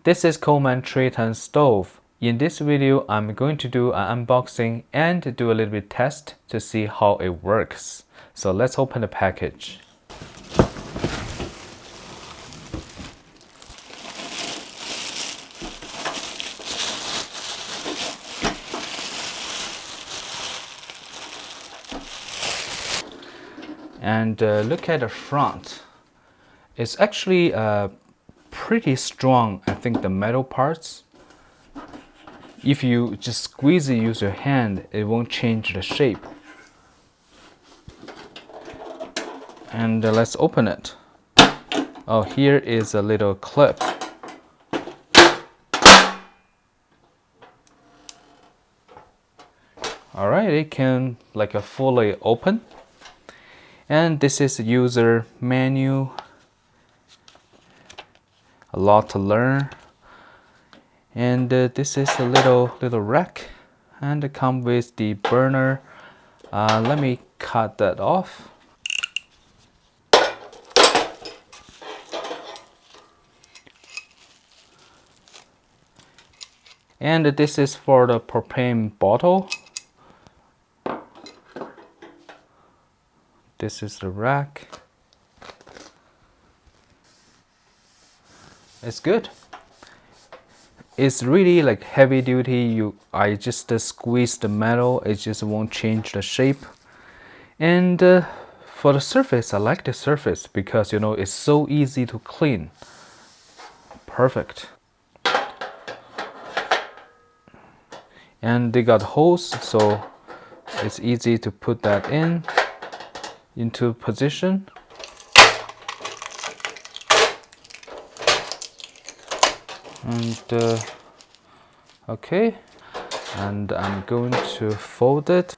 This is Coleman Triton stove. In this video, I'm going to do an unboxing and do a little bit test to see how it works. So let's open the package. And look at the front. It's actually pretty strong, I think, the metal parts. If you just squeeze it, use your hand, it won't change the shape. And let's open it. Oh, here is a little clip. Alright, it can like a fully open. And this is the user manual. A lot to learn. And this is a little rack, and it comes with the burner. Let me cut that off. And this is for the propane bottle. This is the rack. It's good. It's really like heavy duty. I just squeeze the metal, it just won't change the shape. And for the surface, I like the surface because it's so easy to clean. Perfect. And they got holes, so it's easy to put that into position. And okay, and I'm going to fold it.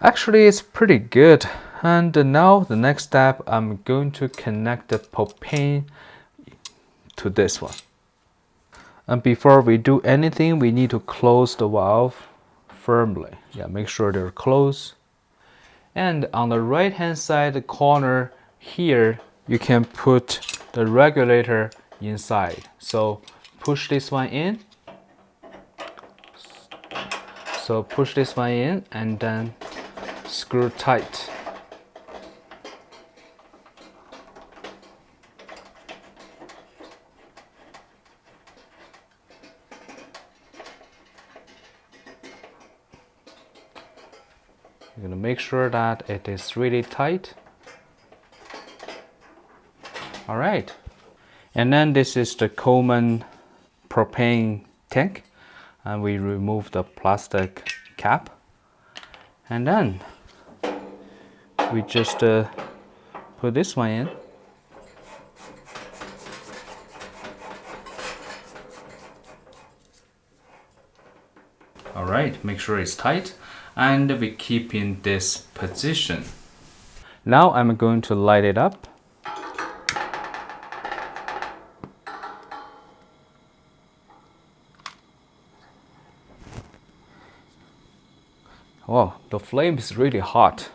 Actually, it's pretty good. And now the next step, I'm going to connect the propane to this one. And before we do anything, we need to close the valve firmly. Yeah, make sure they're closed. And on the right hand side corner here, you can put the regulator inside. So push this one in. So push this one in and then screw tight. You're going to make sure that it is really tight. All right. And then this is the Coleman propane tank. And we remove the plastic cap. And then we just put this one in. All right, make sure it's tight. And we keep in this position. Now I'm going to light it up. Wow, the flame is really hot.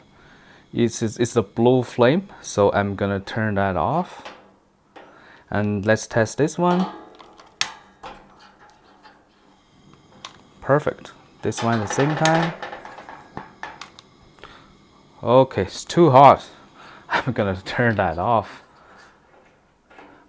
It's a blue flame, so I'm gonna turn that off. And let's test this one. Perfect. This one at the same time. Okay, it's too hot. I'm gonna turn that off.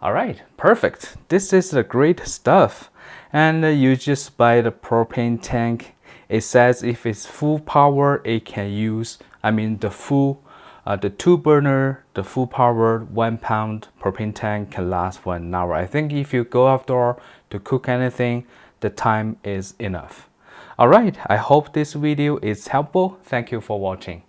All right, perfect. This is the great stuff. And you just buy the propane tank. It says if it's full power, it can use, the two burner, the full power 1 pound propane tank can last for an hour. I think if you go outdoor to cook anything, the time is enough. All right, I hope this video is helpful. Thank you for watching.